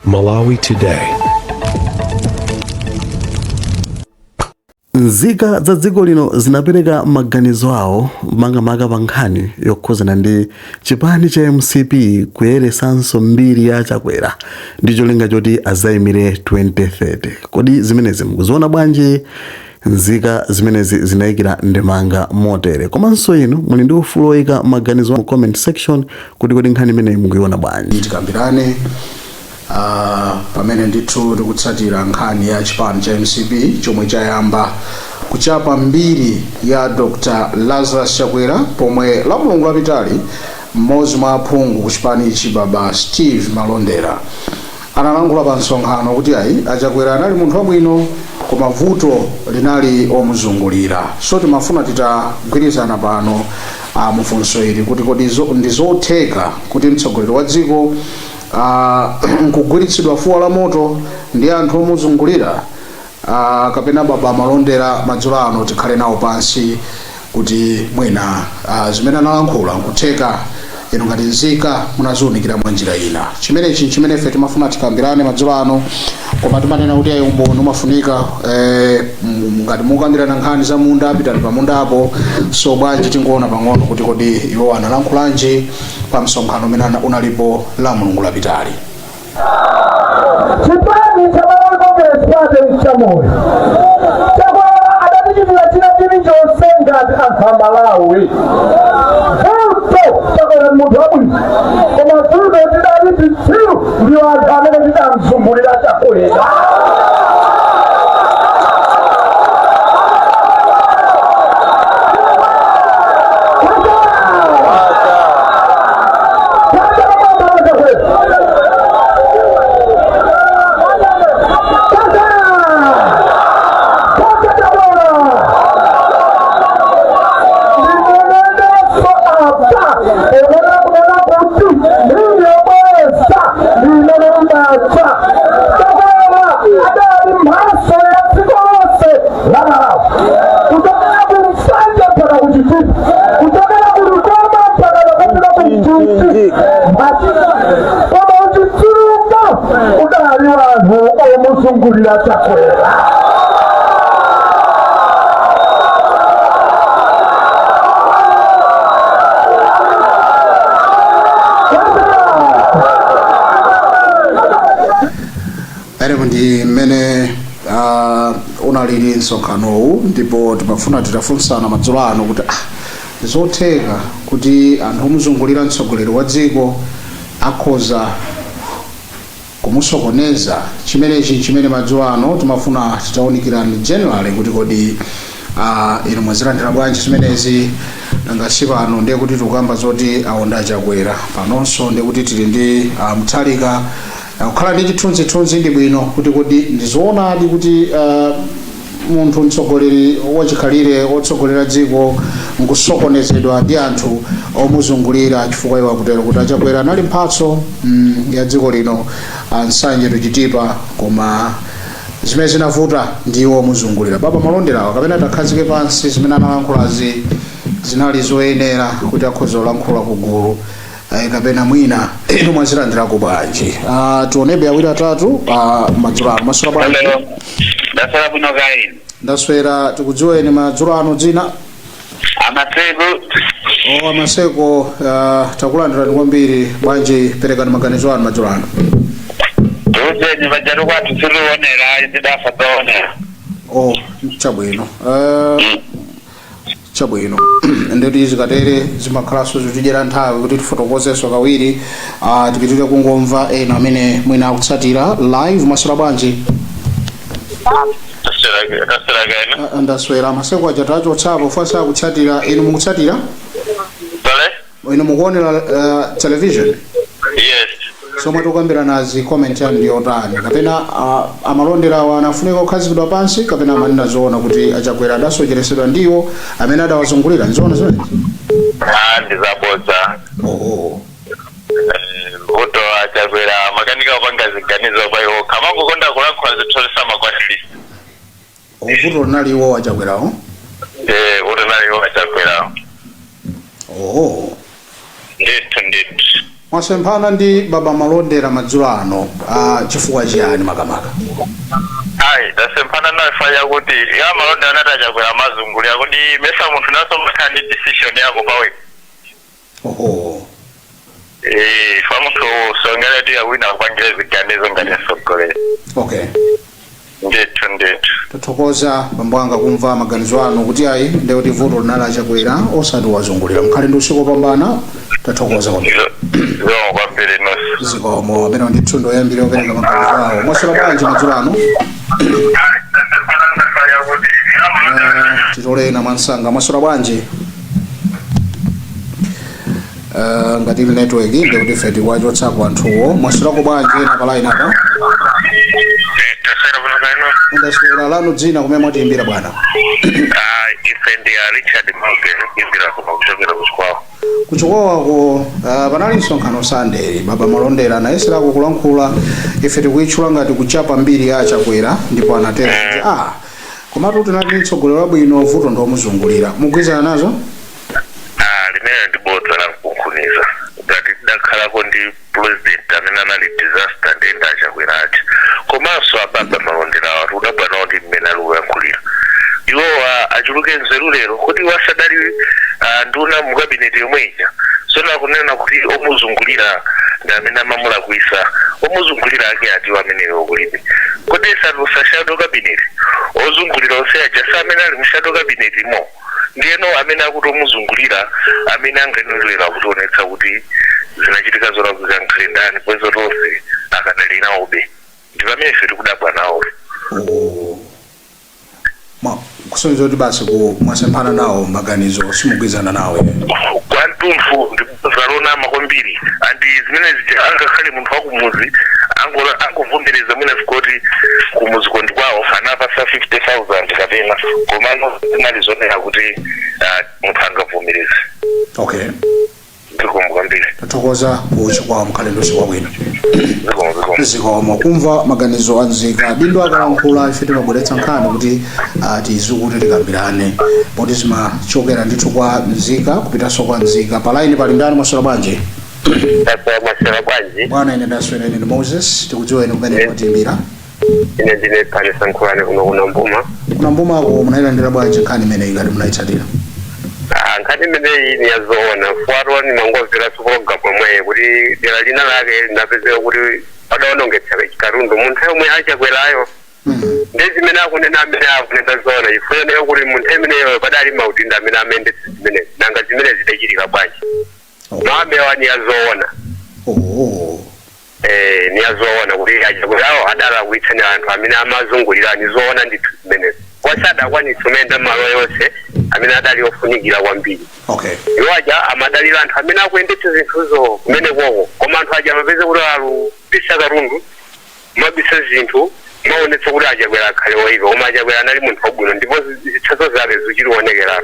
Malawi Today. Nzika za dziko lino zinapereka maganizo awo makamaka pa nkhani yokhuzana ndi chipani cha MCP kuyeresanso mbiri ya Chakwera ndi cholinga choti azayimire 2030. Kodi zimenezi mukuziona bwanji? Nzika zimenezi zinayikira ndemanga motere. Komanso inu muli ndi ufulu oyika maganizo mu comment section kuti nkhani imeneyi mukuiona bwanji. Tikambirane pamene ndithu tikutsatira nkhani ya chipani cha MCP chomwe chayamba kuchapa mbiri ya Dr. Lazarus Chakwera, pomwe la Mulungu lapitali mmodzi mwa aphungu ku chipani ichi Baba Steve Malondera analankhula pa msonkhano kuti Chakwera anali munthu wabwino koma vuto linali omuzungulira. So timafuna titagwirizana pano mufunso ili kuti kodi ndizotheka kuti mtsogoleri wa dziko kugwiritsidwa fuwa la moto ndi anthu omuzungulira, kapena Baba Malondera madzulo ano tikhale nawo pansi kuti mwina zimene analankhula nkutheka inu ngati nzika munaziunikira mwa njira ina. Chimene ife timafuna tikambirane madzulo ano, koma timanena kuti umboni umafunika ngati mukambirana nkhani za munda pitani pa mundapo. So bwanji tingoona pang'ono kuti kodi iwo analankhulanji pa msonkhano umene unalipo la Mulungu lapitali. Chipani cha Malawi Congress cha moyo Chakwera adatichitira china chonse ngati anthu Malawi. Chakwera munthu wabwino koma vuto tidali titsiru ndiwo anthu amene tidamzungulira Chakwera. Omuzungulira Chakwera. Ndi mmene unalili msonkhanowu, ndipo timafuna titafunsana madzulo ano kuti zotheka kuti anthu omuzungulira mtsogoleri wa dziko akhoza kumusokoneza. Chimene madzulo ano timafuna titaunikirani generally kuti kodi inu mwazilandira bwanji zimenezi. Ngasi pano ndiye kuti tikukamba zoti aonda Chakwera, panonso ndiye kuti tili ndi Mutharika kukhala ndi chithunzithunzi ndi bwino kuti kodi ndizoonadi kuti munthu mtsogoleri wachikhalire otsogolera dziko nkusokonezedwa ndi anthu omuzungulira chifukwa iwo akutero kuti Chakwera anali mphatso ya dziko lino, nsanje tuchitipa, koma zimene zinavuta ndiwo omuzungulira. Baba Malondera kapena takhazike pansi zimene analankhulazi zinali zoyenera kuti akhoza kulankhula kugulu, kapena mwina inu mwazilandirako bwanji? Tionebe awiri atatu madzulo ano. Maswera bwanji? Ndaswera bwino kaini. Ndaswera. Tikudziweni madzulo ano dzina? Amaseko. Amaseko, takulandirani kwambiri. Bwanji perekani maganizo anu madzulo ano? Tuzenye vajaru kwatu sirionera ndidafa taonera. Chabwino. Chabwino. Ndeti zikatere zimakhalaso zotijera nthawi kuti tifotokozeso kawiri tikitire kungomva ena amene mwina akutsatira live. Maswera bwanji? Ndaswera. Amaseko ajatacho tsapo fasa akutsatira. Inu mukutsatira? Inu mukuonera television? Yes. So matukambira nazi comment yanu ndiyotani, kapena amalondera wanafunika kukhazikidwa pansi, kapena amanena zoona kuti Chakwera adasocheresedwa ndiwo amene adawazungulira? Nzoona zimene? Ndizabodza. Vuto Chakwera makanika opanga ziganizo kwa iwo kama kukonda kulankhula zitholesa makwatili. Vuto linali iwo Chakwerawo? Vuto linali iwo Chakwerawo. Ndithu. Mwasemphana ndi baba Malondera madzulo ano chifukwa chiyani makamaka? Ayi, ndasemphana naye faya kuti ya Malondera anatachakwera mazungulira kuti mesa munthu naso makhandi decision yako pawe. Oho. Famunthu songera ti awina kwangire ziganizo ngati sokole. Okay. Ndithu. Tathokoza bambo anga kumva maganizo ano kuti ayi ndi kuti vuto linali achakwera osati wazungulira. Mkhale ndi usiku opambana. Tathokoza kwambiri. Zikomo kwambiri nosi. Zikomo amene ndithu ndoyambira opereka maganizo awo. Mwaswera bwanji madzulo ano? Titolena Mwansanga mwaswera bwanji? Ngati network ndi kuti feti wachotsa kwa anthuwo. Mwaswerako bwanji na palaini apa? Ndaswera lanu dzina kumene mwatiimbira bwana. Ife ndi Richard Morgan imbira kuchokera kuchikwawa. Kuchikwawako panali msonkhano Sunday baba Malondera anayeserako kulankhula ife tikuitchula ngati kuchapa mbiri ya achakwera ndipo anatera kuti komatu tinali mtsogoleri wabwino vuto ndomuzungulira. Mugwizana nazo? Limene ndi bodza la kukhuniza ngati tidakhalako ndi president amene anali disaster ndi enda achakwerachi komanso ababa Malondera watu udabwa nawo ndi mmene ali kuyankhulira iwo achuluke nzeru lero kuti wasadali nduna mu kabineti yomweja sona kunena kuti omuzungulira ndi amene amamulakwisa omuzungulira ake atiwo amenewo kulibe kodi salusa shadow cabinet ozungulira onse aja amene ali mu shadow cabinet mo ndiyeno amene akuti omuzungulira amene anganenera kutionetsa kuti zinachitika zolakwika nkhale ndani kwezo tonse akadali nawobe ndi pamene ife tikudabwa nawo. Kusonyeza kuti basi mwasemphana nawo maganizo simugwizana nawo kwantumphu ndikuzalona makwambiri andi zimene angakhale munthu wakumuzi angovumbereza mwina sikoti kumuzi kondi kwawo anapasa 50,000 kapena komano zinali zonera kuti munthu angavumereze. Okay. Zikomo kwambiri. Tathokoza kuchikwawa mkhale ndi usiku wabwino. Zikomo. Kumva maganizo anzika bindo akalankhula ife timabweretsa nkhani kuti tizukuti tikambirane poti zimachokera ndithu kwa nzika kupitanso kwa nzika palaini pali ndani mwaswera bwanji? Mwaswera bwanji? Bwana ine ndaswera ine ndi Moses tikudziweni kumene mwatiimbira. Ine ndine Pane Sankhulani kuno kuna Mbuma. Kuna Mbumako munayilandira bwanji nkhani imeneyi ngati munayitsatira? Nkhani imeneyi ni yazoona fuaro ni mangomvera programu mwe kuti dera lina lake linapezeka kuti padaonongetsa Karundo munthu yomwe achakwerayo ndezimene akunena amene akunena zoona ifuneyo kuti munthu imeneyo padali mautinda amene amende zimene nanga zimene zidachitika bwanji noambewa ni yazoona ni yazoona kuti achakwerayo adala kuitsani anthu amene amazungulira ni zoona ndithu zimene kwasada kwanisumenda malo yonse amene adali ofunikira kwambiri. Okay. Iwaja amadalira anthu amene akuyendetsa zinthuzo kumene koko koma anthu aja amapeza kuti alupisa Karundo mabisa zinthu maonetsa kuti achakwera akhale woyipa koma achakwera anali munthu wabwino ndipo zitsanzo zake zichilionekera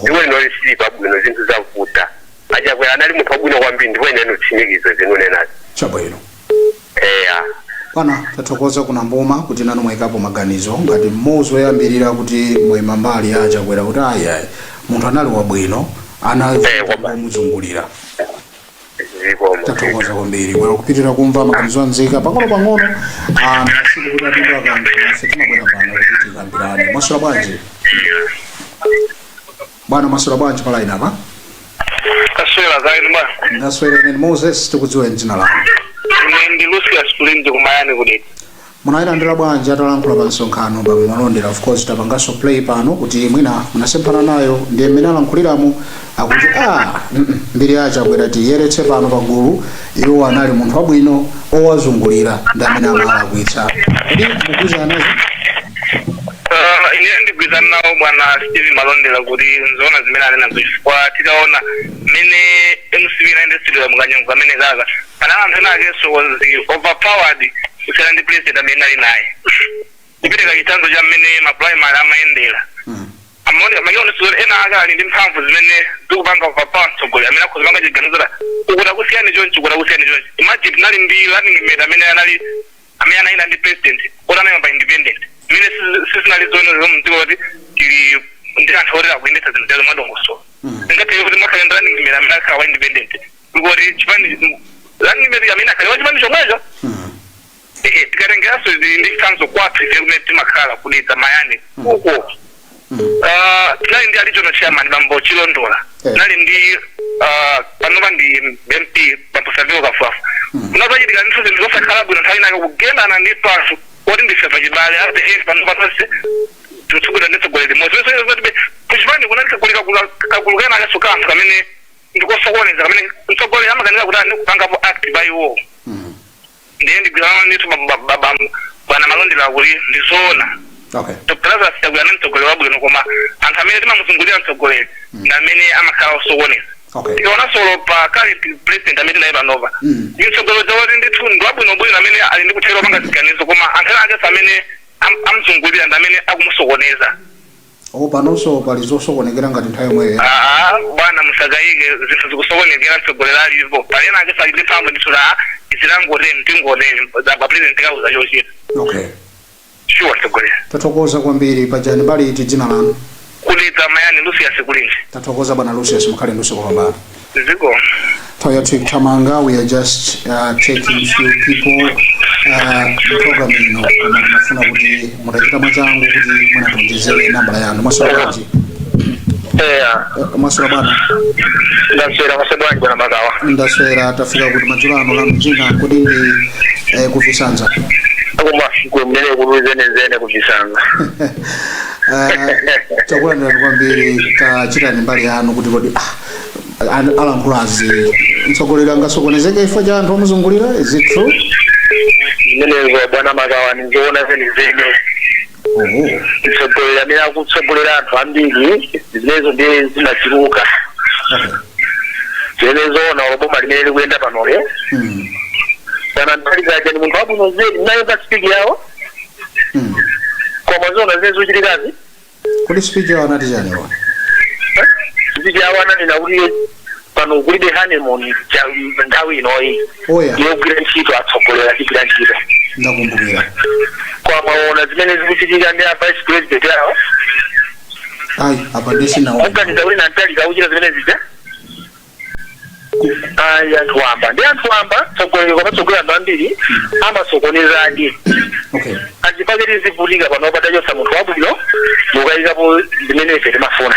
ndipo linoli sili pabwino zinthu zavuta achakwera anali munthu wabwino kwambiri ndipo ine nutsimikizo zinunenati chabwino. Pana tathokoza kuna Mbuma kuti nanu mwayikapo maganizo ngati mmodzi woyambirira kuti mwema mbali achakwera kuti ayi munthu anali wabwino anamuzungulira. Tathokoza kwambiri wala kupitira kumva maganizo anzika pang'ono ndasili kuti adindo akantu ife timabwera pano kuti tikambirane. Mwaswera bwanji? Bwana mwaswera bwanji palaini apa? Kaswera zaini bwana. Ndaswera ine Moses tikudziweni dzina lanu. Ndi Lucius Kulinzi kumayani kudeti. Munayilandira bwanji atalankhula pa msonkhano baba Malondera of course tapanganso play pano kuti mwina munasemphana nayo ndiye mmene alankhuliramo akuti mbiri achakwera tiyeretse pano pagulu iwo anali munthu wabwino owazungulira ndi amene amalakwitsa kuti mugwizana nazo. Ine ndigwizana nawo bwana Steve Malondera kuti nzoona zimene ali nazo chifukwa tikaona mmene MCV inaendesera mukanyongo amene kaka ana anthu ena akenso was overpowered kusiyana ndi president amene ali naye kupereka chitsanzo cha mmene maprimary amayendera amaoneka maonetso ena akali ndi mphamvu zimene zikupanga overpower mtsogoleri amene akuzipanga chiganizira ukuta kusiyana chonchi imagine tinali ndi running mate amene anayenda ndi president kuti anayamba independent mmene sizinali zoona zomdziko kuti tili ndi anthu otera kuyendetsa zinthu zazo mwadongosolo ngakhale kuti makhalenda running mate amene akhala wa independent kuti chipani lani mimi amina kale wajibani chomwejo tikarengeaso ndi kanzo 4 segment makala kulita mayani huko nali ndi alicho na chairman bambo chilondola nali ndi panoma ndi MP bambo Savio Kafafu unazaji ndikanitso ndizosa kalabu na taina kugenda na ndi pasu wodi ndi sefa jibale ate panoma tose tutsugula nditsogolele mozo so zotibe kuchipani kunalika kulika akasokanso kamene ndikosokoneza kamene mtsogolele amakanira kuti ndikupangapo act by war ndiye ndigwirana ndithu baba bwana malondera kuli ndizona toplaza sitagwirana mtsogolele wabwino koma anthu amene timamuzungulira mtsogolele ndamene amakhala osokoneza tikaona solo pa current president amene naye panova mtsogolele zawoti ndithu ndiwabwinobwino amene ali ndi kuthera opanga ziganizo koma anthu ake amene amzungulira ndamene akumusokoneza panonso palizosokonekera ngati nthawi yomweyo bwana musagayike zinthu zikusokonekera mtsogolera alipo palena ake sali ndi pambo nditula izilangoteni mtingoteni ba president kauza yochita sure mtsogolera tathokoza kwambiri pajani pali iti dzina lanu kulita mayani Lucius kulinji tathokoza bwana Lucius mukhale nduso kwambiri ziko Toyotic Tamanga, we are just taking few people program ino nafuna kuti mutachita mwachangu kuti munatonjezere nambala yanu mwaswera bwanji mwaswera bwana ndaswera mwaswera bwana Magawa ndaswera tafika kuti madzulo ano lanu dzina kuti ndi kuvisanza kumasiku mnene kuluzene kuvisanza takulandira kwambiri tachitani mbali yanu kuti kodi alankhulazi mtsogoleri angasokonezeke ifo cha anthu omuzungulira, is it true? Imenezo bwana Magawa ninzoona zene mtsogoleri amene akutsogolera anthu ambiri zimenezo ndiye zinachiruka zimenezoona oloboma limene likuyenda panole kana ntalizaja ni munthu wabwino zedi nayo pa speak yawo koma zona zene zochitikazi kodi speak yawo anati chani wa speak yawo anati nakuti pano kulibe honeymoon cha nthawi inoyi yogwira ntchito atsogolera chigwira ntchito ndakumbukira kwa maona zimene zikuchitika ndi a vice president yawo abadesi nawo kuganiza kuti nantalika kuchita zimene zija anthu amba ndi anthu amba tsogolera kwapatsogolera anthu ambiri amasokoneza adi azipaketi zivutika pano patachosa munthu wabwino mukayikapo zimene ife timafuna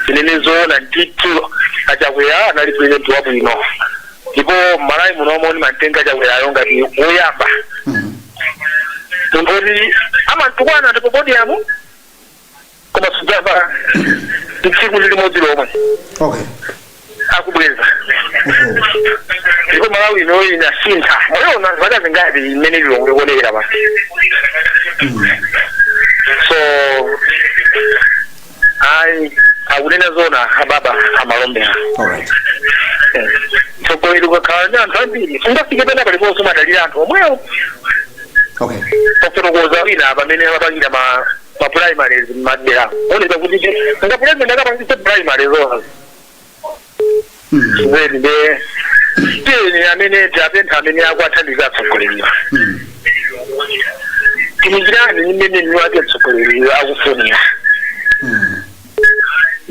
zimene zoona ndithu achakwera anali president wabwino ndipo malayi munomo ndimantenga achakwerayo ngati woyamba munthu oti amantukwana ndipo podiyamu koma sujava tsiku limodzi lomwe akubweza ndipo malawi ino inasintha mwaona zaka zingati imene lilongwe kuonekera pa so akunena zona ababa amalombera mtsogoleri ukakhala ndi anthu ambiri sungafike pena paliponso madalira anthu omwewo ofotokoza wina pamene amapangira ma primaries m'madera oneka kuti nga president akapangisa primaries zona zedi nde tiyeni amene tapentha amene akwathandiza atsogolerera timizirani imene niwake mtsogoleri akufunira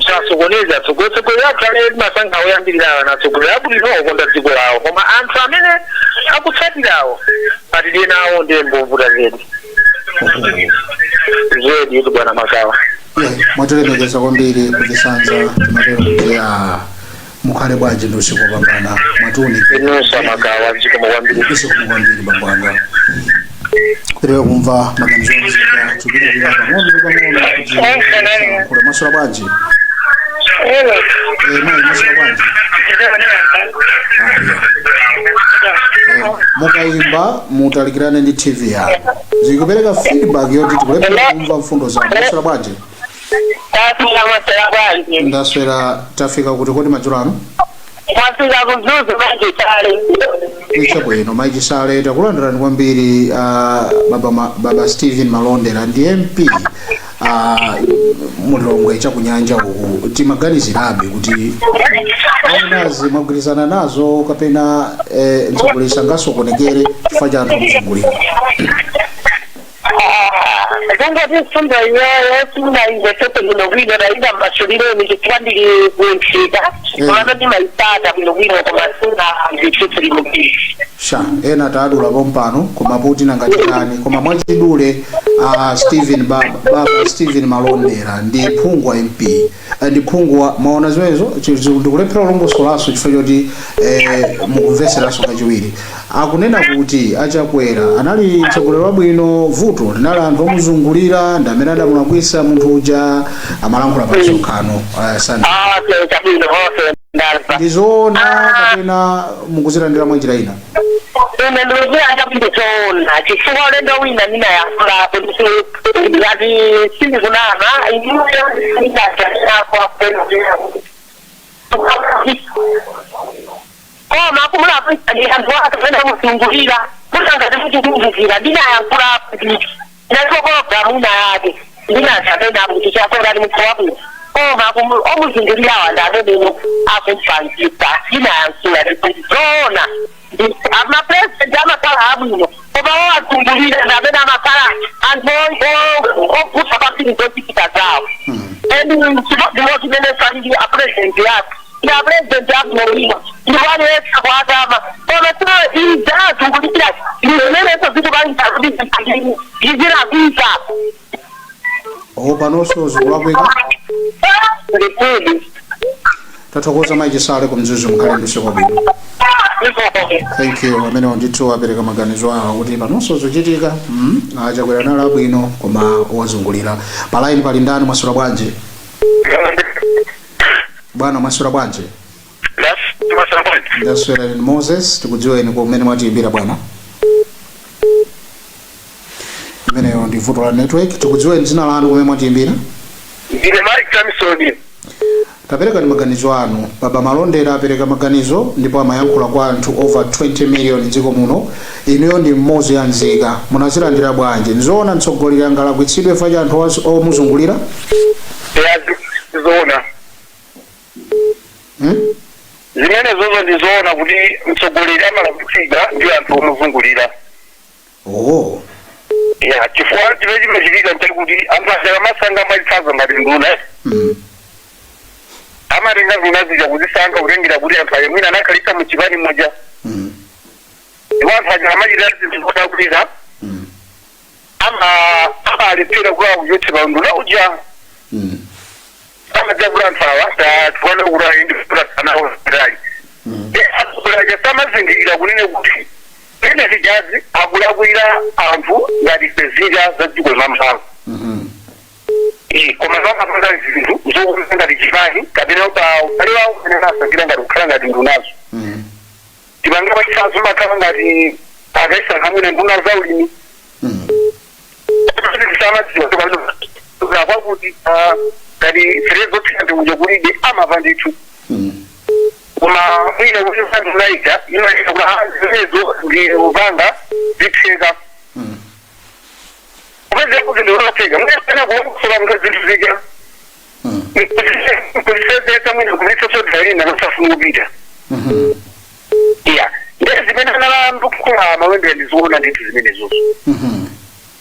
sasokoneza atsogoleri akhale masankho oyambirirawo natsogoleri abwino okonda dziko lawo koma anthu amene akutsatirawo atidye nawo ndiye mbovuta zedi zedi bwana Magawa mwatilemekeza kwambiri kuchisanza timatero kuti mukhale bwanji ndi usiku wopambana mwatuni inusa Magawa zikomo kwambiri usiku kwambiri bambwanga kuterewa kumva maganizo ozika chukilirira pang'ono kuti kule maswera bwanji mayi maswera bwanji mukayimba mutalikirane ndi TV yako zikupereka feedback yoti tikulepera kumva mfundo zanu maswera bwanji ndaswera tafika kuti kodi madzulo ano mwafika kuzuzu maji sale ichabwino maji sale takulandirani kwambiri baba Stephen Malondera ndi MP mulongwe chakunyanja uku timaganizirabe kuti ainazi mwagwirizana nazo kapena mtsogoleri sangasokonekere chifukwa cha anthu omuzungulira Tengo disfruto yo una investigación de lo vino da ida masolino ni kwandi kuinfika. Kwa nini maitata bilo vino kwa suna vitu limbi. Sha ena taadula pompano koma puti nangatirani koma mwachidule Stephen baba Stephen Malondera ndi phungwa MP ndi phungwa maona zimenezo ndikulephera ulongosolaso chifukwa choti mukumveseraso kachiwiri akunena kuti achakwera anali mtsogoleri wabwino vuto linali anthu omuzungulira ndi amene adamulakwisa munthu uja amalankhula pa msonkhano sana ndizona kapena mukuzilandira mwanjira ina ene ndugu akapindizona chifukwa lendo wina nina yakula kuti ngati sindikunana inuyo ndingatana kwa kwenu koma kumula ndi anthu akapenda musungulira kusanga kuti kumvukira ndina yakula kuti ndinakokologa muna yake ndinatapenda kuti chakora ndi muthu wabwino koma omuzungulira wanda amene akumpanzika ndinayankula kuti zona amapresident amakhala abwino oba owatumbulira nabena amakhala anthu okuta papiri zotikita zawo ndimotimenesanidi apresident yako ndi apresident abwino ndiwanesa kwatama koma sino iza atungulira ndimeneso zitu balita kuti ziziravisa panonso zikulakwika ndikudi tathokoza maichisale kumzuzu mkhalembise kwabwino. Thank you. Amene ndithu apereka maganizo awo kuti panonso zochitika achakwera nalo abwino koma owazungulira. Palaini pali ndani mwasula bwanji? Bwana mwasula bwanji? Ndaswera ni Moses tikudziweni kwa umene mwatiimbira bwana. Imeneyo ndi vuto la network tikudziweni dzina lanu kumene mwatiimbira? Ndine Mike Thompson. Tapereka ni maganizo anu. Baba Malondera apereka maganizo ndipo amayankhula kwa anthu over 20 million dziko muno. Inuyo ndi mmodzi ya nzika. Munazilandira bwanji? Nzoona mtsogoleri angalakwitsidwe fa cha anthu omuzungulira? Zoona. Zimene zozo ndizoona kuti mtsogoleri amalakwitsidwa ndi anthu omuzungulira. Oh. Ya, chifukwa chimene kuti anthu achamasanga mwachitsanzo ngati nduna. Amarenga nduna zija kuzisanga kulengira kuti anthu ayemwina anakhalitsa muchipani mmoja. Ndipo anthu aja amachitira zinthu zodakulira. Amalepera kwa kuchotsa nduna uja. Amajagula anthu awa tikuona kuti ayende kulasana rai. Akulaja samazindikira kunene kuti ene zijazi akulakwira anthu ngati zizira za dziko lamphamvu. Koma zvakapanda zvinhu zvokuenda richivani kapena ukalewa ukanenasakira ngati kukhala ngati ndunazo tivanga vachisazo makhala ngati akaisa hamwe nenduna zaulimi tisamadziwa kuti ngati zvirezotika ndikunja kulide amava ndithu koma uine kuti sandunaita inoita kuti zvirezo ndiuvanga zipfeka Ukazia kuti ndiwakatega, mungepena kuwakusora mungazinthu zika. Kulisezeka mwina kulisa sodhalina nosafuna kupita. Iya, ndezimene nala ndukukula mawembe ndizoona ndithu zimene zozo.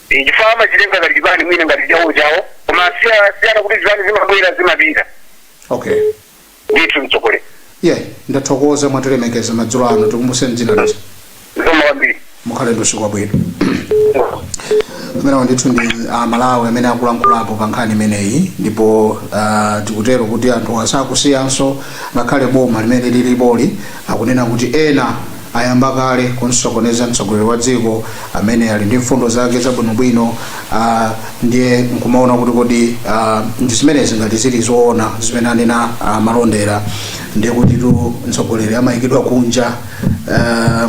Chifukwa amachilenga ngati chipani mwina ngati chawo chawo, koma siyana kuti zipani zimabwera zimapita. Okay. Ndithu mtsogoleri. Yeah, ndathokoza mwatilemekeza madzulo ano tikumbuseni dzina lake. Zomwe kwambiri. Mukhale ndusiku wabwino. Amene ndithu ndi Malawi amene akulankhulapo pa nkhani imeneyi ndipo tikutero kuti anthu asakusiyanso ngakhale boma limene lilipoli akunena kuti ena ayamba kale kunsokoneza mtsogoleri wa dziko amene ali ndi mfundo zake zabwinobwino ndiye nkumaona kuti kodi ndi zimenezi ngati zili zoona zimene anena Malondera ndiye kuti tu mtsogoleri amayikidwa kunja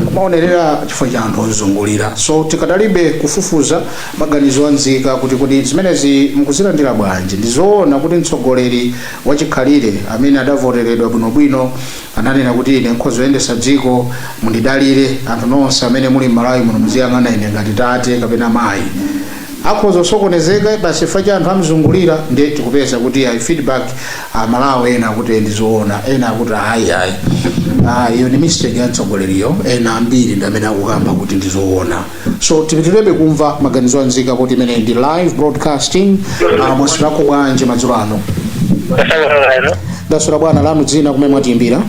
kumaonerera chifukwa cha anthu ozungulira. So tikadalibe kufufuza maganizo anzika kuti kodi zimenezi mukuzilandira bwanji. Ndizoona kuti mtsogoleri wachikhalire amene adavoteredwa bwinobwino ananena kuti ine nkhozo yendesa dziko mundidalire anthu nonse amene muli Malawi muno muziyang'ana ine ngati tate kapena mayi. Akhozo sokonezeka basi chifukwa cha anthu amzungulira ndiye tikupeza kuti feedback Malawi ena kuti ndizoona ena kuti hayi. iyo ni mistake ya mtsogoleriyo ena ambiri ndi amene akukamba kuti ndizoona. So tipitirebe kumva maganizo anzika kuti imene ndi live broadcasting. Mwasirako bwanji madzulo ano? Ndasura bwana, lanu dzina kumene mwatiimbira?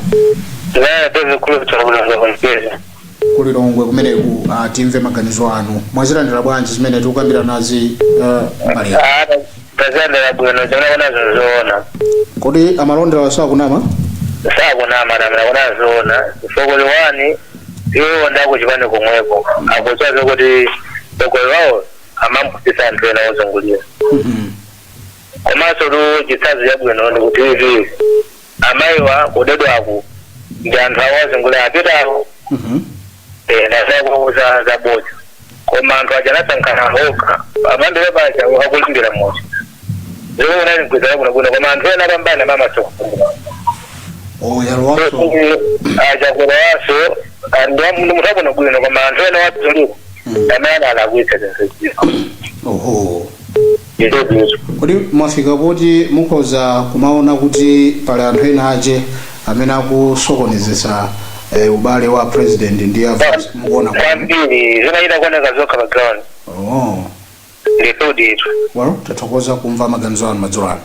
Kuli Longwe kumeneku. Timve maganizo anu. Mwazilandira bwanji zimene tikukambira nazi mbali? Ndazandira bwino zoona. Kodi amalondera sakunama? Sakunama namna zoona. Sokoli wani iwo ndako chipande komweko. Akuchaza kuti sokoli wao amamupisa anthu ena ozungulira. Komanso lu chisazi yabwino ndikuti ivi amaiwa kudedwako ndi anthu awo ozungulira apitawo. Nazakuuza zabodza. Koma anthu ajanasankhana hoka amandire bacha akulimbira moto. Leo unani kwizera kuna koma anthu ena pambana mamasoko. Yalwaso. Ajakuraso andi mutabona bwino koma anthu ena watulika. Amana alakwisa sensezi. Kodi mwafika poti mukhoza kumaona kuti pali anthu ena aje amene akusokonezesa ubale wa president ndi avance muona kwambiri zinaita kuoneka zokha pa ground. Nditudi. Well, tathokoza kumva maganizo anu madzulo ano.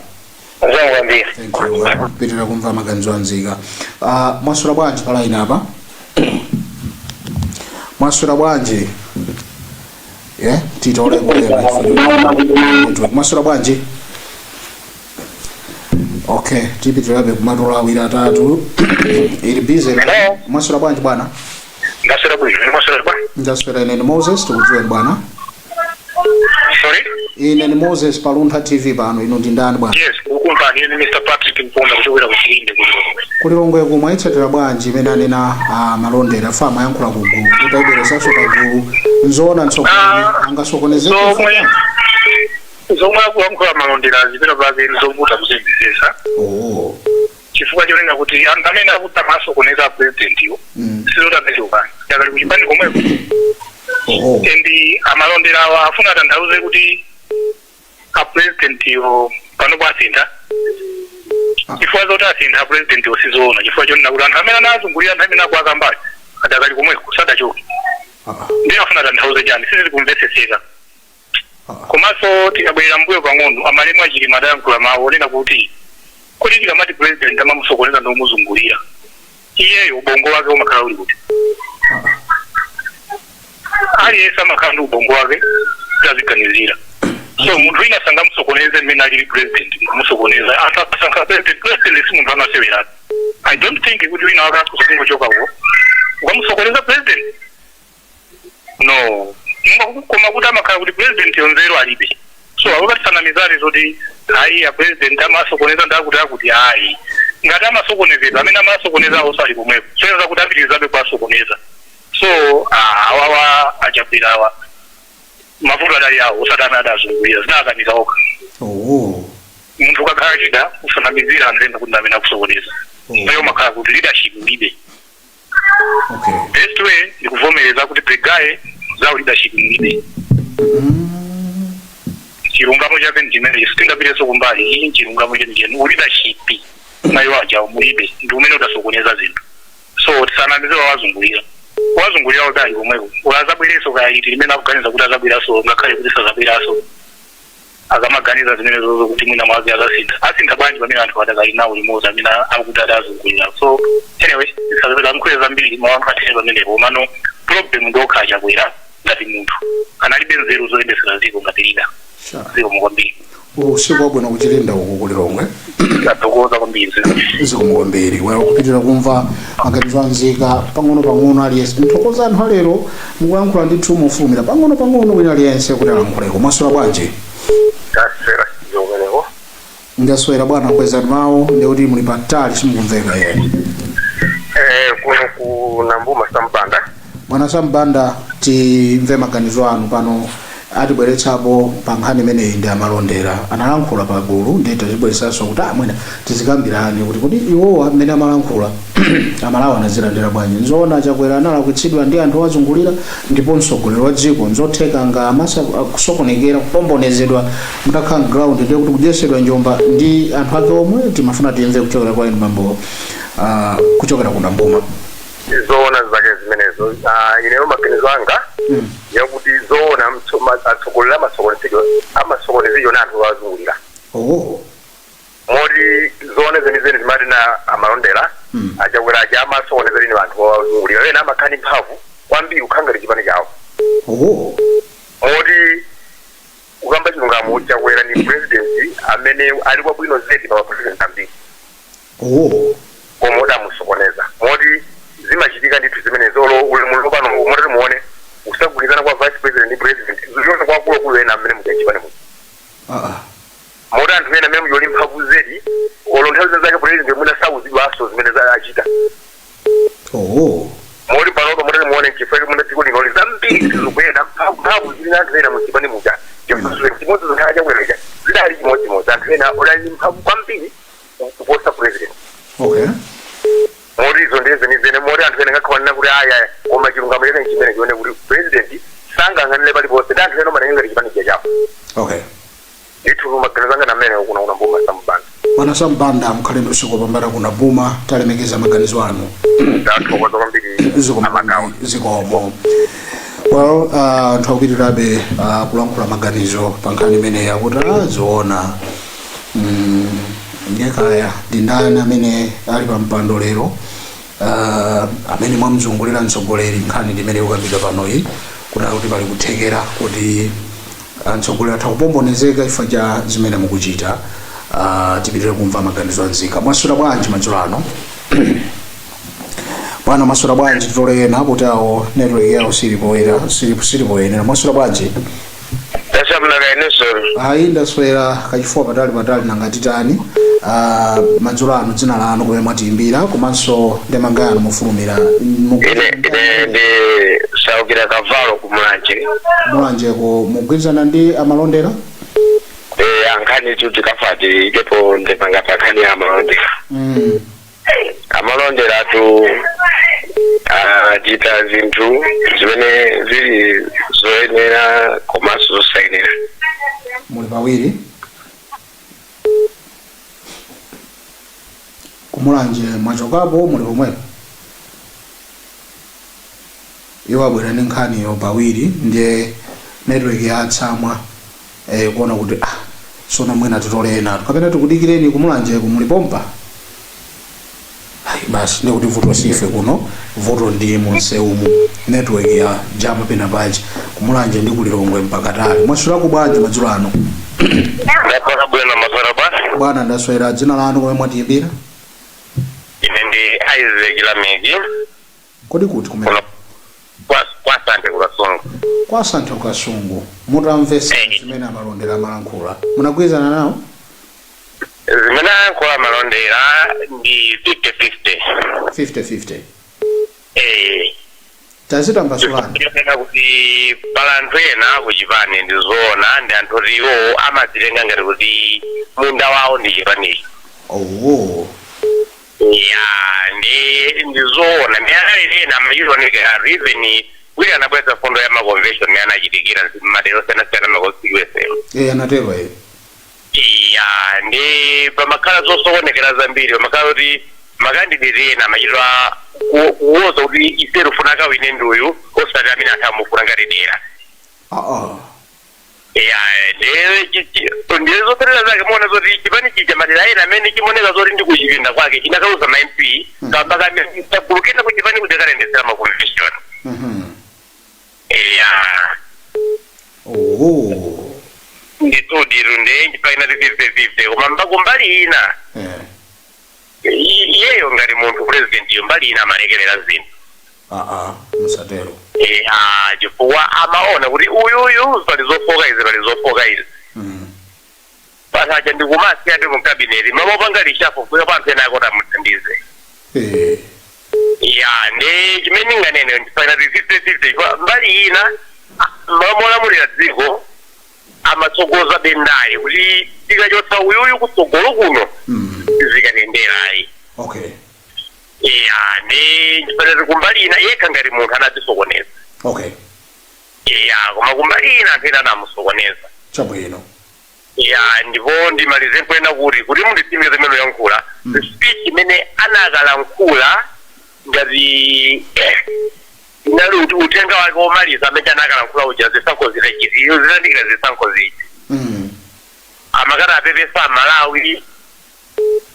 Kwambiri. Thank you. Pitira kumva maganizo anzika. Mwasura bwanji pala ina apa? Mwasura bwanji? Titole kulera. Mwasura bwanji? Okay, tipitira be kumatula awiri atatu. Ili busy. Mwasura bwanji bwana? Ndasura bwanji. Mwasura bwanji. Ndasura ine Moses tukudziwe bwana. Sorry? Ine Moses Paluntha TV pano ino ndi ndani bwana? Yes, ukumpani ine Mr. Patrick Mponda kuchokera ku Chilinde kuno. Kuli Longwe kumwe itsatira bwanji imene anena malondera fama yankhula ku gulu kuti aibweresanso pa gulu nzoona mtsogoleri angasokonezeke fama. Zomwe akuyankhula malondera zipera pake zovuta kuzimvisisa. Chifukwa chonena kuti anthu amene akuta masokoneza president yo sizotapezekani yakali kuchipani komweko. Endi amalondera awa afuna tanthauze kuti a president yo pano pasintha. Chifukwa zoti asintha president yo sizoona chifukwa chonena kuti anthu amene anazungulira anthu amene akuakambali adakali komweko sadachoke. Ndiye afuna tanthauze chani sizili kumveseseka. Komanso tikabwerera mbuyo pang'ono amalemu achilima adayankhula mawu onena kuti kuti tikamati president amamusokoneza nomuzungulira iyeyo ubongo wake umakhala uli kuti aliyense amakhala ndi ubongo wake taziganizira. So munthu wina sangamusokoneze mmene alili president musokoneza asankha president si munthu amasewerani. I don't think kuti wina wake akusokongo chokawo ukamusokoneza president no. Koma kuti amakhala kuti president yonzero alibe. So akukatisana mizari zoti hayi ya president amasokoneza ndakuti akuti hayi ngati amasokonezedwa amene amasokoneza awo sali komweko soyeza kuti apitirizabe kwasokoneza. So awawa achapirawa mavuto adali awo usatana adazungulira zinakanika okha. Munthu ukakhala chida usanamizira anzenda kuti amene akusokoneza. Nayo makhala kuti leadership ulibe. Best way ni kuvomereza kuti pregaye zawo leadership ulibe. Chilungamo chake ndimene sitingapiteso kumbali iyi chilungamo chake leadership nayo waja umulibe ndi umene udasokoneza zinthu. So tisanamize wazungulira udali komweko ulazabwireso kayiti limene akuganiza kuti azabwiraso ngakhale kuti sazabwiraso akamaganiza zimene zozo kuti mwina mwazi asintha bwanji pamene anthu adakali nawo limodzi amene akuti adazungulira. So anyway tisazapeza mkhweza zambiri mawankhathire pamenepo mano problem ndokha achakwera ngati munthu analibe nzeru zoyendesera ziko ngati lida ziko mukwambiri. Usiku wabwino kuchilinda uku kuli Longwe. Ndatokoza kwambiri ziko mukwambiri wera kupitira kumva maganizo anzika pang'ono aliyense mthokoza anthu alero mukuyankhula ndithu mofulumira pang'ono wina aliyense kuti alankhuleko. Mwaswera bwanji? Ndaswera bwana kweza mawu ndikuti muli patali simukumveka yeni. Kuno ku Nambuma Sambanda. Bwana Sambanda timve maganizo anu pano atibweretsapo pa nkhani imeneyi ndi amalondera analankhula pa gulu ndi tazibweretsanso kuti mwina tizikambirani kuti iwowo amene amalankhula amalawa anazilandira bwanji. Nzoona Chakwera analakwitsidwa ndi anthu ozungulira ndipo mtsogoleri wa dziko nzotheka nga amasa kusokonekera kupombonezedwa mutakhala ground ndi kuti kudyetsedwa njomba ndi anthu ake omwe timafuna timve kuchokera kwa inu mambo kuchokera kuna mboma zoona zake zimenezo ineyo maganizo anga yakuti zoona atsogoleri amasokonezedwa na anthu owazungulira moti zoona zenizeni zimati na amalondera achakwera aja amasokonezedwa ni anthu owazungulira ena amakhani mphamvu kwambiri kukhangati chipani chawo moti ukamba chilungamo chakwera ni president amene ali kwabwino zedi pa president ambiri koma odamusokoneza moti zimachitika ndithu zimenezo ulemulo pano motati muone kusagwirizana kwa vice president ndi president zilionse kwakuluakulu ena amene mukachipani muno moti anthu ena amene muyoli mphamvu zedi olo nthawi zake president mwina sauzidwaso zimene achita moti panopo motati muone chifukwa muna dziko linoli zambiri zizikuyenda mphamvu zili na anthu ena muchipani muja chimodzi zokhala chakweracha zidali chimodzimodzi anthu ena odali mphamvu kwambiri kuposa president moti izo ndizenizene moti anthu ena ngakhawanena kuti aya koma chilungamo chene chimene chione kuti president sangang'anire paliponse ndi anthu ena umatengengati chipani chachapo ndithu maganizo anga namene kuna mboma Sambanda mana Sambanda mukhale ndi usiku wopambana kuna boma talemekeza maganizo anu ndathokoza kwambiri zikomo well anthu akupitirabe kulankhula maganizo pa nkhani imene yakuti zoona ndekaya ndi ndani amene ali pa mpando lero amene mwamzungulira mtsogoleri nkhani ndimene ikukambidwa panoyi kuti pali kuthekera kuti mtsogoleri atha kupombonezeka chifukwa cha zimene mukuchita tipitire kumva maganizo anzika mwasula bwanji madzulo ano bwana mwasula bwanji titolena kuti awo network yawo silipoyenera mwasula bwanji ayi ndaswera kachifuwa patali nangatitani madzulo ano dzina lanu kumene mwatiimbira komanso ndemanga yanu mufulumira ine ndi saukira kavalo kumulanjeko mugwirizana ndi amalondera ankhani tuti kafati ikepo ndemanga pakhani ya amalondera amalondera tu achita zinthu zimene zili zoyenera komanso zosayenera muli pawiri kumulanje mwachokapo muli pomwepo iwo abwera ndi nkhaniyo pawiri ndiye network yatsamwa kuona kuti sona mwina titolena kapena tikudikireni kumulanje kumuli pompa basi ndikuti vuto sife kuno vuto ndi munseumu network ya jama pena paji kumulanje ndi kulilongwe mpakatali mwasulaku bwanji madzulo ano bwana ndaswera dzina lanu komwe mwatiimbira ine ndi Isaac Lamegi kodi kuti kumene kwa Santhe Kasungu mutamvesa zimene amalondera amalankhula munagwirizana nawo zimene alankhula amalondera ndi 50-50 tazitambasulani kuti pala anthu ena kuchipani ndi zoona ndi anthu iwo amadzitenga ngati kuti munda wawo ndi chipanichi ndi zoona ndiyalelena amachioneka even kuti anabweza fondo ya maconvention anachitikira madero senasiyana makonstituency anatero ndi pamakhala zosokonekera zambiri pamakhala kuti makandidate ena amachitwa kuwoza kuti ife rufuna kawine nduyu osati amene athamufuna ngati dera ndizoperera zake muona zoti chipani chija madera ena amene chimoneka zoti ndi kuchipinda kwake chinakauza ma MP kambaka kulukena kuchipani kudekalendesera maconvention nditudiru ndenji paina 50-50 koma mbakumbali ina iyeyo ngati munthu president iyo mbali ina amalekerera zinthu musatero chifukwa amaona kuti uyuyu pali zofoka izi pasacha ndikumasi ati mukabineti mamopanga lishafu kuya panthu ena akoti amuthandize ndi chimene nganene ndipaina 50-50 mbali ina mamolamulira dziko amatsogoza bendayi kuti tikachotsa uyuyu kutsogolo kuno zikanenderayi ndi chipatati kumbali ina yekha ngati munthu anatisokoneza okay koma kumbali ina anthu ena anamusokoneza chabwino ya ndipo ndimalize kwena kuti munditsimire zimene yankhula speech imene anakalankhula ngati nali utenga wake womaliza amene anakalankhula uja zisankho zitandikira zisankho ziji amakati apepesa Malawi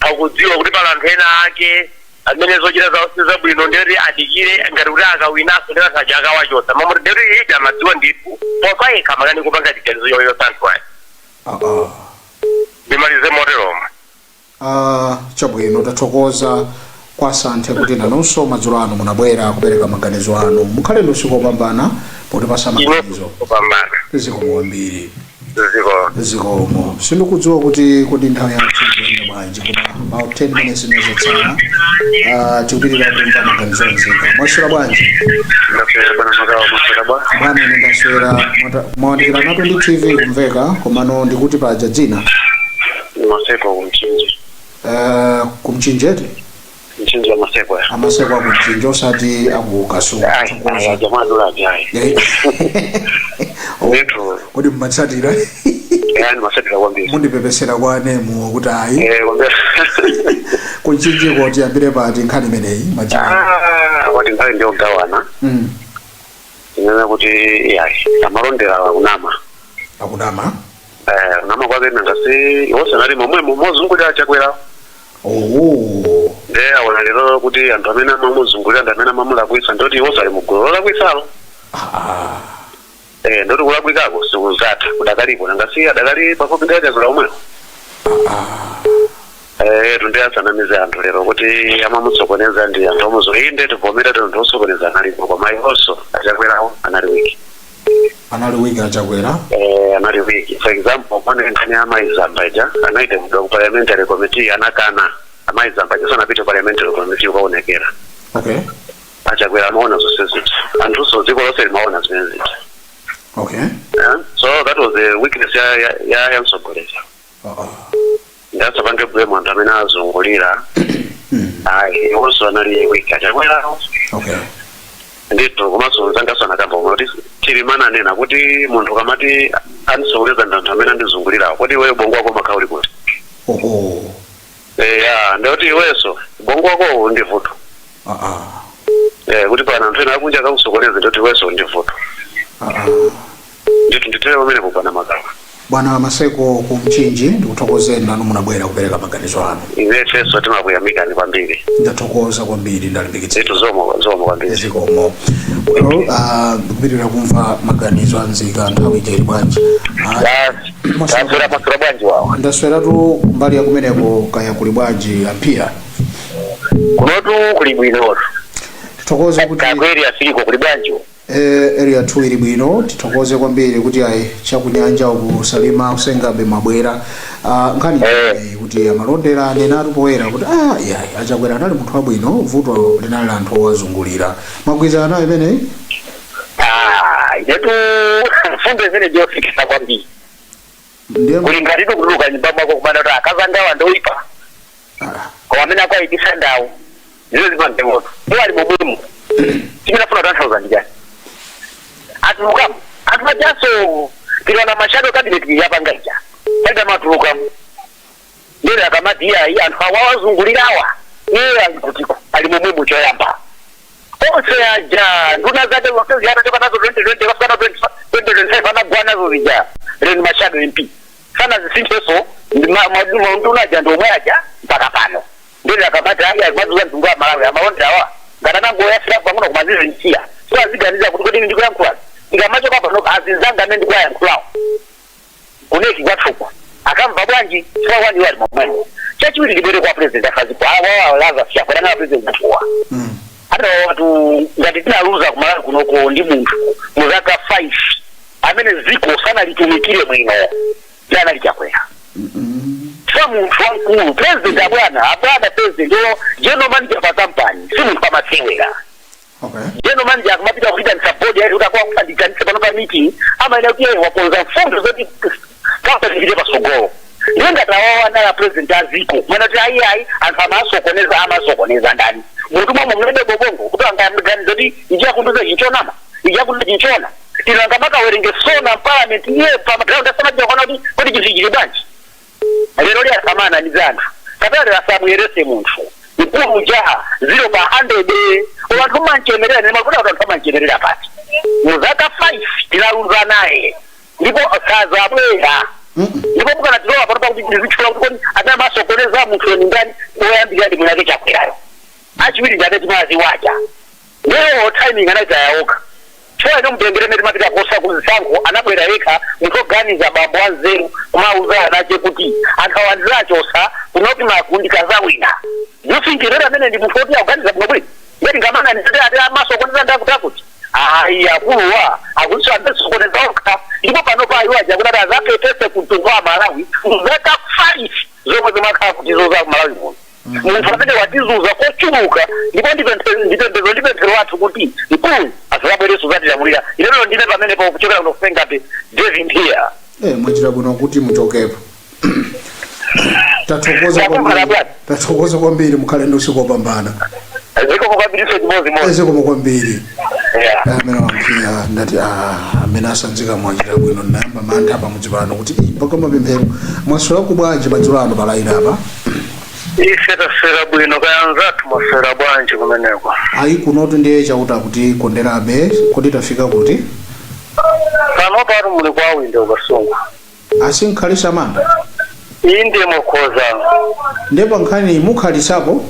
akudziwa kuti pala anthu ena ake amene zochita zawo zabwino ndeti adikire ngati kuti akawinaso ndi anthu aja akawachotsa mamuti ndeti iti amadziwa ndipo posayekha makani kupanga chiganizo yoyosa anthu ayi ndimalize moteromo chabwino tathokoza kwa Santhe kuti nanonso madzulo ano munabwera kupereka maganizo anu mukhale ndi usiku wopambana potipasa maganizo zikomo kwambiri zikomo sindikudziwa kuti kodi nthawi yathu ndi bwanji koma about 10 minutes inozotsala tikupitirira kumva maganizo onzeka mwaswera bwanji bwana ine ndaswera mwandikira nato ndi TV kumveka komano ndikuti paja dzina Maseko kumchinji kumchinjeti mchinji Maseko Maseko kumchinji osati akukasuka chokoza jamaa dola jai kodi mmatsatira yani masatira kwambiri mundipepesera kwa nemu kuti ayi kunchinji kuti ambire pati nkhani imeneyi majina wati nkhani ndio gawana inena kuti yayi amalondera akunama nama kwa bena ngasi wose nali momwe mozungulira chakwera nde awona lero kuti anthu amene amamuzungulira ndi amene amamulakwisa ndoti wose ali mugulu lolakwitsalo ndoti kulakwikako sikuzatha kudakalipo nangasi adakali pafupi ndi achakula omwewo tunde asanamize anthu lero kuti amamutsokoneza ndi anthu omuzo inde tivomera anthu osokoneza analipo koma iwonso achakwerawo anali wiki achakwera anali wiki for example pane nkhani ya Amaizambaja anaite ku parliamentary committee anakana Amaizambaja sanapita parliamentary committee ukaonekera achakwera amaona zonse ziti anthuso dziko lonse limaona zimene ziti so that was the weakness ya mtsogoleri ndasapange blame anthu amene azungulira iwonso anali wiki achakwerawo ndito komanso nzangaso anakamba kuti chilimana nena kuti munthu kamati anisongoleza ndi anthu amene andizungulirawo kuti iweyo bongo wako makhala uli kuti ndikuti iwenso bongo wako ndi vuto kuti pana anthu ena akunja akakusokoneza ndikuti iwenso ndi vuto ndito nditere pamene popana makhala bwana Maseko kumchinji ndikuthokozeni nanu munabwera kupereka maganizo anu ifenso timakuyamikani kwambiri ndathokoza kwambiri ndalimbikitsa zomo kwambiri zikomo kupitirira kumva maganizo anzika nthawi ijeri bwanji maswera bwanji wawo ndasweratu mbali ya kumeneko kaya kuli bwanji ampia kunotu kuli bwinotu tithokoze kuti kakweri asiliko kuli bwanji area 2 ili bwino tithokoze kwambiri kuti ayi chakunyanja ukusalima usengabe mabwera nkhani kuti amalondera anena poera kuti achakwera anali munthu wabwino vuto linali anthu owazungulira magwizana imene inetu mfundo imene ndiofikisa kwambiri kuli ngati kutuluka nyumba mwako kumana kuti akazangawa ndoipa koma amene akwaitisa ndawo ndizo zimandemoto iwo ali momwemo timinafuna 1000 jani atulukamu anthu ajaso tiliona mashado cabinet yapangaija aida matulukamu ndere akamati iyayi anthu awawazungulirawa iye alikutiko ali momwemo choyamba onse aja nduna zake zonse ziyatoka nazo 2020 kasana 2025 anagwa nazo zija reni mashado MP sana zisintheso nduna aja ndomwe aja mpaka pano ndere akamati aya kwazuza mtungu wa Malawi amalonderawa ngatanango yasira pang'ono kumazizo nchiya so aziganiza kuti kodi ndikuyankhula ikamacho pano azizanga amene ndikuyankhulawo kuneki kwathuka akamva bwanji chifukwa kwani wali momwemo chachiwiri ndibwere kwa president afazipo awalaza siyakwera na president afuwa ata watu ngati tinaluza kumalawi kunoko ndi munthu muzaka 5 amene ziko sana litumikire mwino jana lichakwera chifukwa munthu wankulu president abwana president general manager pa company si munthu amasiwera general manager akamapita kuita support ya utakuwa kufandikanisa pano pa meeting ama ina kuti waponza mfundo zoti company zile pasogolo ndenga tawawa na president aziko mwana kuti ayi anthu amasokoneza ndani munthu mwa mulebe bobongo kuti angaganiza kuti njia kunduza chinchonama ija kunduza chinchona tinanga makawerenge sona parliament iye pamaground asamaja kona kuti chizijire bwanji lero lya samana ni zanthu katale asamuyerese munthu ikulu jaha 0 pa 100 abantu manchemerera ne makuda abantu manchemerera pati muzaka 5 tilalunza naye ndipo kaza bwera ndipo mukana tilowa pano pakuti tizichula kuti ana masokoneza munthu ni ndani oyambira ndi munake chakwerayo achiwiri ndane timazi waja leo timing anaita yaoka chwa ino mtengere meti mapita kosa kuzisango anabwera yekha mutoganiza bambo anzeru kumauza anache kuti akawandizachosa kunoti makundika zawina yusingerera mene ndi munthu oti aganiza bwino bwino ngati ngamana nditete ati amasokoneza ndakutakuti ayi akuluwa akuliso andesokoneza okha ndipo pano payo aja kunati azapetese kutunga Malawi muzaka 5 zomwe zimakhala kuti zoza Malawi muno munthu amene watizuza kochuluka ndipo ndipemphero wathu kuti ikulu azabwereso zatilamulira ilero ndine pamenepo kuchokera kunokusenga pe David here mwachita bwino kuti muchokepo tathokoza kwambiri mukhale ndi usiku wopambana zikomo kwambiriso chimozimozi zikomo kwambiri amene wamphira ndati amene asanzika mwachita bwino nayamba mantha pamudzi pano kuti pakama pemphero mwaswera kubwanji madzulo ano palaina apa ife taswera bwino kayanzathu mwaswera bwanji kumeneko ayi kunotu ndiye chauta kuti konderabe kuti tafika kuti pano pari muli kwawindo ukasungu asinkhalisa manda inde mukhoza ndipo nkhani mukhalisapo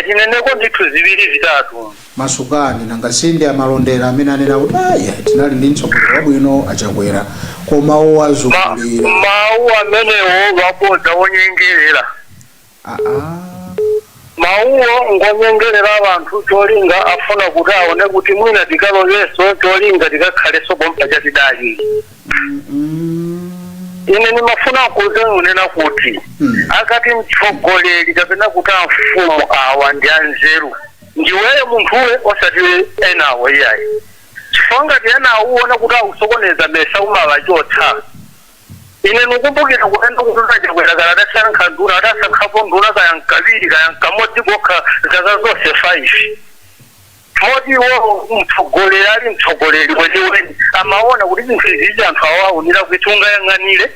tineneko ndithu ziwiri zitatu masukani nangasinde amalondera amene anena kuti aya tinali ndi mtsogoleri wabwino achakwera koma owazungulira mawu amenewo wabodza wonyengerera mawuwo ngonyengerera abantu cholinga afuna kuti aone kuti mwina tikaloleso cholinga tikakhaleso pompa chatidali ine nimafuna kuze unena kuti akati mtsogoleri kapena kuti mfumu awa ndi anzeru ndiweyo munthuwe osati enawo iyayi chifukwa enawo uona kuti akusokoneza mesa umawachotsa ine nikumbukira kuenda kuti achakwera kana adasankha nduna adasankhapo nduna kayankaviri kayankamodzi kokha zaka zonse 5 moti iwo mtsogoleri ali mtsogoleri weniweni amaona kuti zinthu izizi anthu awaunira kuti ungayang'anire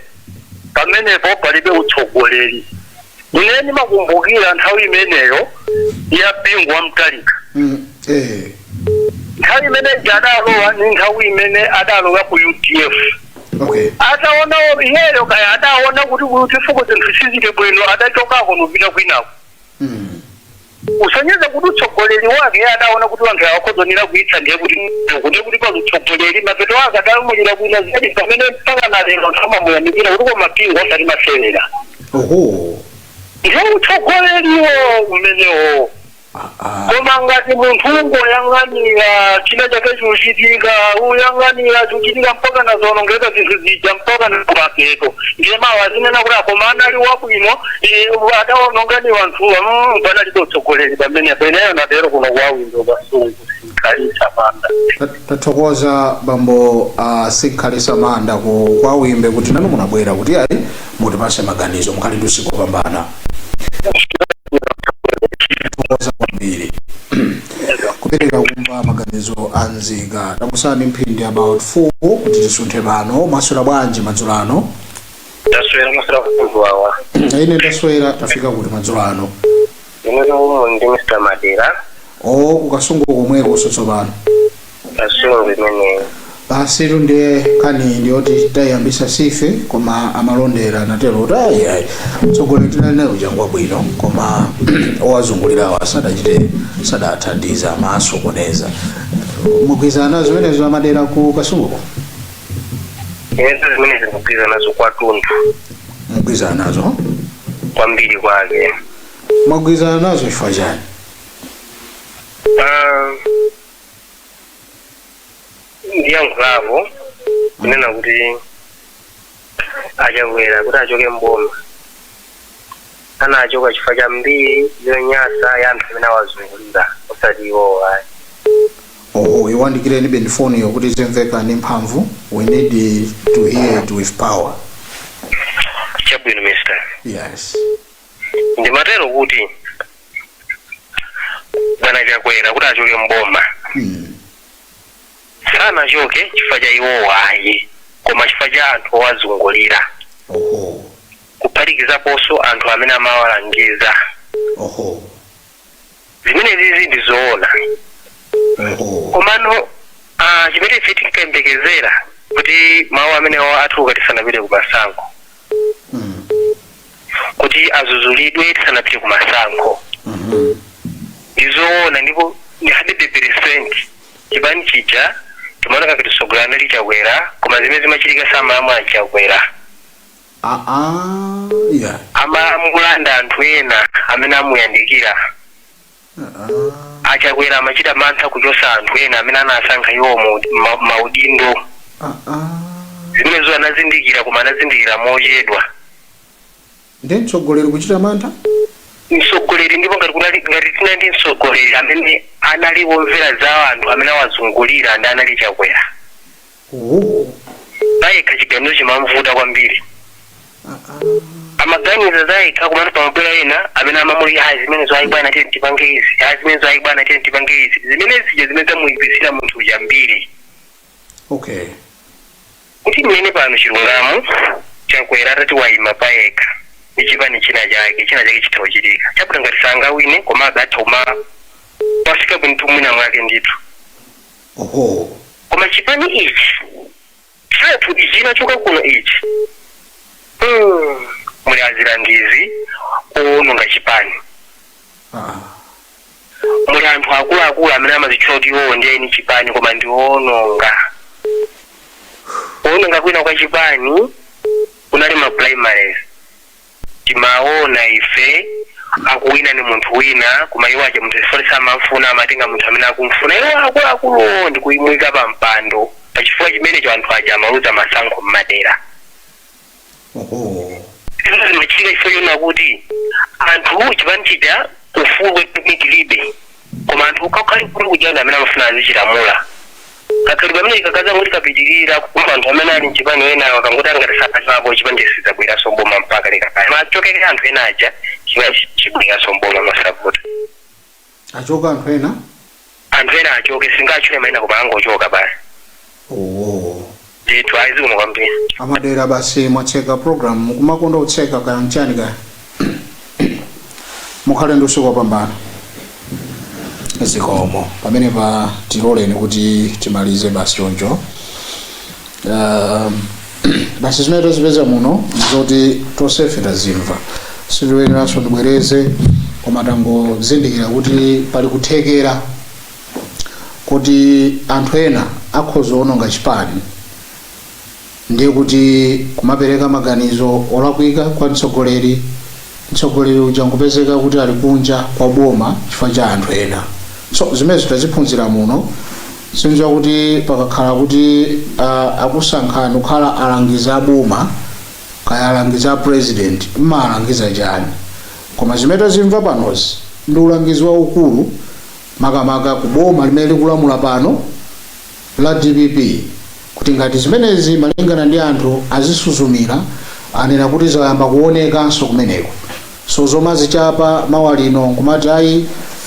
pamenepo palibe utsogoleri ine ndimakumbukira nthawi imeneyo ya Bingu wa Mtalika nthawi imene adalowa ni nthawi imene adalowa ku UTF ataona iyeyo kaya adaona kuti kutifuko zinthu sizike bwino adachokako nopita kwinako usonyeza kuti utsogoleri wake adaona kuti wanthu awakhozonera kuitsa ndiye kuti pa utsogoleri mapeto wake adamulira kwina zedi pamene mpaka na lero ntamamuyamikira kuti koma Bingu osati maselera ndiye utsogoleriwo umenewo koma ngati munthu ungoyang'anira china chake chikuchitika uyang'anira chikuchitika mpaka nazonongeka zinthu zija mpaka napaketo ndiye mawa zinena kuti akoma anali wabwino adaonongani wanthuwa panalibe utsogoleri pamenepo ineyo natero kuno kwawindo kasungu sinkhalisa manda tathokoza bambo sinkhalisa manda kwawimbe kuti nanu munabwera kuti ayi mutipase maganizo mukhale ndi usiku wopambana kwambiri kupereka kumva maganizo anzika tamusani mphindi about 4 kuti tisunthe pano maswera bwanji madzulo ano taswera maswera kuwawa ine ndaswera tafika kuti madzulo ano ine ndi Mr. Madera kukasungu komweko sotsopano kasungu imene basi tunde kani ndiyoti tayambisa sife koma amalondera natero kuti ayi tsogolo tinalinayo changwa bwino koma owazungulirawo sadathandiza amasokoneza mugwizana zimenezo amadera ku kasunguko inezo zimene zikugwiza nazo kwathunthu mugwizana nazo kwambiri kwake mwagwizana nazo chifukwa chani ndiyankhulavo kunena kuti achakwera kuti achoke mboma anachoka chifukwa cha mbiri yonyasa ya anthu amene awazungulira osati iwowo ayi iwandikireni bendi phone yo kuti zimveka ndi mphamvu we need to hear it with power chabwino mister yes ndimatero kuti bwana chakwera kuti achoke mboma sanachoke chifukwa cha iwo wayi koma chifukwa cha anthu owazungulira kuphatikizaponso anthu amene amawalangiza. Zimenezi ndi zoona. Komano chimene ife tinkayembekezera kuti mawu amenewo atuluka tisanapite ku masankho kuti azuzulidwe tisanapite ku masankho. Ndizoona ndipo ndi 100% chipani chija timaoneka kuti tsogolo anali Chakwera koma zimene zimachitika samalamu a Chakwera. Yeah. Amamulanda anthu ena amene amuyandikira. Achakwera amachita mantha kuchosa anthu ena amene anasankha iwo maudindo. Zimenezo anazindikira koma anazindikira mochedwa. Ndi mtsogoleri kuchita mantha? Mtsogoleri ndipo ngati tina ndi mtsogoleri amene anali womvera za anthu amene awazungulira ndi anali Chakwera. Payekha chiganizo chimamvuta kwambiri. Amaganiza zayikha kumati pamabwera ena amene amamuli zimenezo ayi bwana tiye tipange izi, zimenezo ayi bwana tiye tipange izi. Zimenezi zimene zamuyipitsira munthu chambiri. Okay. Kuti mmene pano chilungamo Chakwera atati wayima payekha ndi chipani china chake chithawochitika. Chabwera ngati sangawine koma adathauma pasika bwintu mwina mwake ndithu. Koma chipani ichi chathu chinachoka kuno ichi muli azilangizi kuwononga chipani. Muli anthu akuluakulu amene amazitchula kuti iwowo ndi eni chipani koma ndi owononga. Kuwononga kwina kwa chipani kunali ma primaries. Timaona ife akuwina ni munthu wina koma iwo aja munthu sifolesa amafuna amatenga munthu amene akumfuna. Iwo akuluakuluwo ndi kuyimwika pa mpando pachifukwa chimenecho anthu aja amaluza masankho m'madera. Zimachitika ifo yona kuti anthu chipani chija ufulu mikilibe koma anthu ukakhali kuti kujana amene amafuna azichilamula. Kakhalidwe amene ikakaza kuti kapitirira kumva anthu amene ali mchipani wena wakangoti angati sapachako chipani chisizabweraso mboma mpaka likakaya. Machokeke anthu ena aja chibweraso mboma masapota. Achoka anthu ena? Anthu ena achoke singachule maina koma angochoka basi. Ndithu ayizimu kwambiri. Amadera basi mwacheka program kumakonda utseka kaya mchani kaya. Mukhale ndi usiku wopambana. Zikomo pamene pa tiloleni kuti timalize basi choncho. Basi zimene tozipeza muno zoti tonsefe tazimva. Sitiweneranso tibwereze koma tangozindikira kuti pali kuthekera kuti anthu ena akhoza kuwononga chipani. Ndiye kuti kumapereka maganizo olakwika kwa mtsogoleri uja nkupezeka kuti ali kunja kwa boma chifukwa cha anthu ena. So zimene taziphunzira muno sinza kuti pakakhala kuti akusankhani kukhala alangiza boma kaya alangiza president mmalangiza chani. Koma zimene tazimva panozi ndi ulangizi waukulu makamaka ku boma limene likulamula pano la DPP kuti ngati zimenezi malingana ndi anthu azisuzumira anena kuti zayamba kuonekanso kumeneko. So zoma zichapa mawalino kumati ayi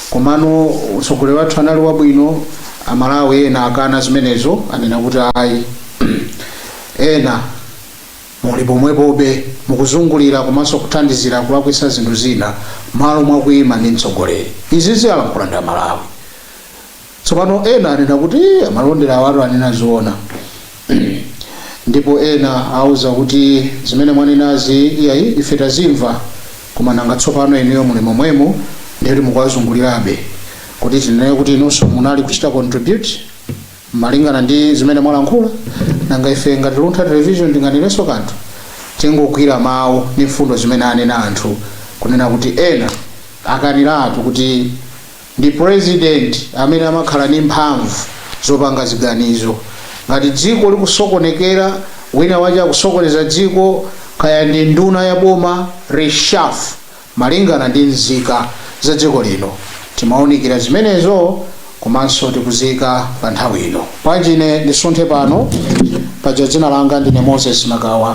komano mtsogoleri wathu anali wabwino amalawi ena akana zimenezo anena kuti ayi ena muli pomwepobe mukuzungulira komanso kuthandizira kulakwisa zinthu zina malo mwakuyima ndi mtsogoleri. Izi ziyalankhula ndi amalawi. Tsopano ena anena kuti amalondera awatu anena zoona. Ndipo ena auza kuti zimene mwanenazi iyayi ife tazimva koma nanga tsopano ineyo muli momwemo ndikuti mukwazungulirabe kuti tinene kuti inonso munali kuchita contribute malingana ndi zimene mwalankhula nanga ife ngati Luntha Television tinganilenso kanthu tingogwira mawu ndi mfundo zimene anena anthu kunena kuti ena akaniratu kuti ndi president amene amakhala ndi mphamvu zopanga ziganizo. Ngati dziko likusokonekera wina waje akusokoneza dziko kaya ndi nduna ya boma reshafu malingana ndi nzika za dziko lino timaunikira zimenezo komanso tikuzika pa nthawi ino. Panjine ndisunthe pano paja dzina langa ndine Moses Magawa.